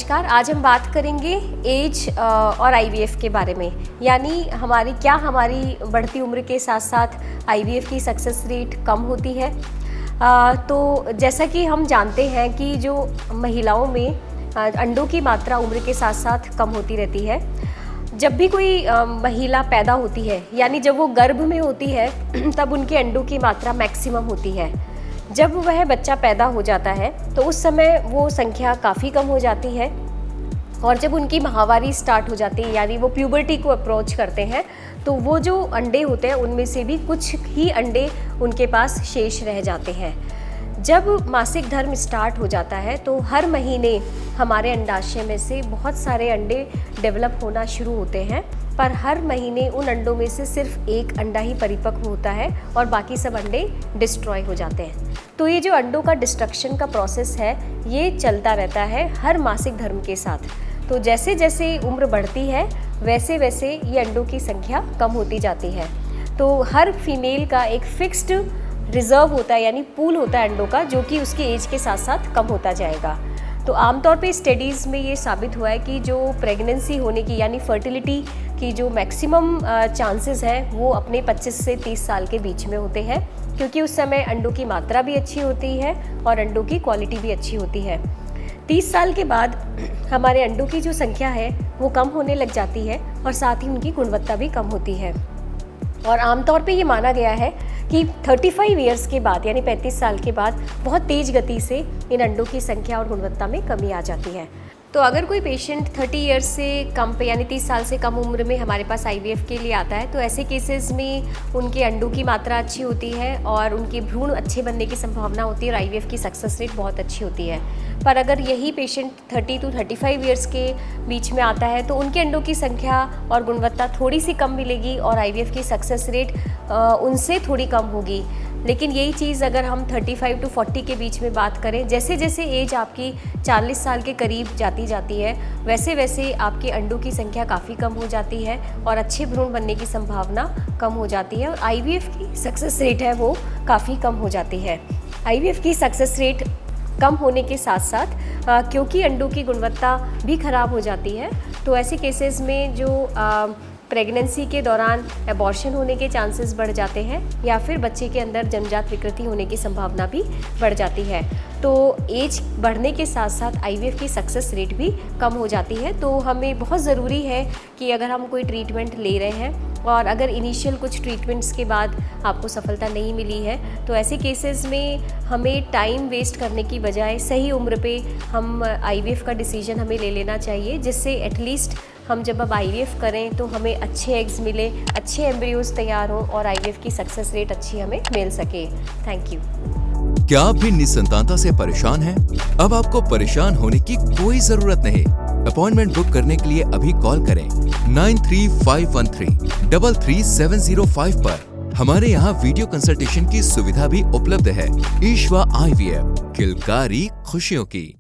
नमस्कार। आज हम बात करेंगे एज और आईवीएफ के बारे में, यानी हमारी बढ़ती उम्र के साथ साथ आईवीएफ की सक्सेस रेट कम होती है। तो जैसा कि हम जानते हैं कि जो महिलाओं में अंडों की मात्रा उम्र के साथ साथ कम होती रहती है। जब भी कोई महिला पैदा होती है, यानी जब वो गर्भ में होती है तब उनके अंडों की मात्रा मैक्सिमम होती है। जब वह बच्चा पैदा हो जाता है तो उस समय वो संख्या काफ़ी कम हो जाती है, और जब उनकी माहवारी स्टार्ट हो जाती है, यानी वो प्यूबर्टी को अप्रोच करते हैं, तो वो जो अंडे होते हैं उनमें से भी कुछ ही अंडे उनके पास शेष रह जाते हैं। जब मासिक धर्म स्टार्ट हो जाता है तो हर महीने हमारे अंडाशय में से बहुत सारे अंडे डेवलप होना शुरू होते हैं, पर हर महीने उन अंडों में से सिर्फ एक अंडा ही परिपक्व होता है और बाकी सब अंडे डिस्ट्रॉय हो जाते हैं। तो ये जो अंडों का डिस्ट्रक्शन का प्रोसेस है ये चलता रहता है हर मासिक धर्म के साथ। तो जैसे जैसे उम्र बढ़ती है वैसे वैसे ये अंडों की संख्या कम होती जाती है। तो हर फीमेल का एक फिक्स्ड रिजर्व होता है, यानी पूल होता है अंडों का, जो कि उसके एज के साथ साथ कम होता जाएगा। तो आमतौर पे स्टडीज़ में ये साबित हुआ है कि जो प्रेगनेंसी होने की यानी फर्टिलिटी की जो मैक्सिमम चांसेस हैं वो अपने 25 से 30 साल के बीच में होते हैं, क्योंकि उस समय अंडों की मात्रा भी अच्छी होती है और अंडों की क्वालिटी भी अच्छी होती है। 30 साल के बाद हमारे अंडों की जो संख्या है वो कम होने लग जाती है और साथ ही उनकी गुणवत्ता भी कम होती है। और आमतौर पे ये माना गया है कि 35 ईयर्स के बाद, यानी 35 साल के बाद बहुत तेज़ गति से इन अंडों की संख्या और गुणवत्ता में कमी आ जाती है। तो अगर कोई पेशेंट 30 ईयर्स से कम पे, यानी 30 साल से कम उम्र में हमारे पास आईवीएफ के लिए आता है, तो ऐसे केसेस में उनके अंडों की मात्रा अच्छी होती है और उनके भ्रूण अच्छे बनने की संभावना होती है और आईवीएफ की सक्सेस रेट बहुत अच्छी होती है। पर अगर यही पेशेंट 30 to 35 ईयर्स के बीच में आता है तो उनके अंडों की संख्या और गुणवत्ता थोड़ी सी कम मिलेगी और आईवीएफ की सक्सेस रेट उनसे थोड़ी कम होगी। लेकिन यही चीज़ अगर हम 35 to 40 के बीच में बात करें, जैसे जैसे एज आपकी 40 साल के करीब जाती है वैसे वैसे आपके अंडों की संख्या काफ़ी कम हो जाती है और अच्छे भ्रूण बनने की संभावना कम हो जाती है और आईवीएफ की सक्सेस रेट है वो काफ़ी कम हो जाती है। आईवीएफ की सक्सेस रेट कम होने के साथ साथ क्योंकि अंडों की गुणवत्ता भी ख़राब हो जाती है, तो ऐसे केसेस में जो प्रेगनेंसी के दौरान एबॉर्शन होने के चांसेस बढ़ जाते हैं या फिर बच्चे के अंदर जन्मजात विकृति होने की संभावना भी बढ़ जाती है। तो एज बढ़ने के साथ साथ आईवीएफ की सक्सेस रेट भी कम हो जाती है। तो हमें बहुत ज़रूरी है कि अगर हम कोई ट्रीटमेंट ले रहे हैं और अगर इनिशियल कुछ ट्रीटमेंट्स के बाद आपको सफलता नहीं मिली है, तो ऐसे केसेस में हमें टाइम वेस्ट करने की बजाय सही उम्र पे हम आईवीएफ का डिसीजन हमें ले लेना चाहिए, जिससे एटलीस्ट हम जब अब आईवीएफ करें तो हमें अच्छे एग्स मिले, अच्छे एम्ब्रियोज तैयार हों और आईवीएफ की सक्सेस रेट अच्छी हमें मिल सके। Thank you. क्या आप भी निसंतानता से परेशान हैं? अब आपको परेशान होने की कोई जरूरत नहीं। अपॉइंटमेंट बुक करने के लिए अभी कॉल करें 9351333705 पर। हमारे यहाँ वीडियो कंसल्टेशन की सुविधा भी उपलब्ध है। ईश्वा आईवीएफ, किलकारी खुशियों की।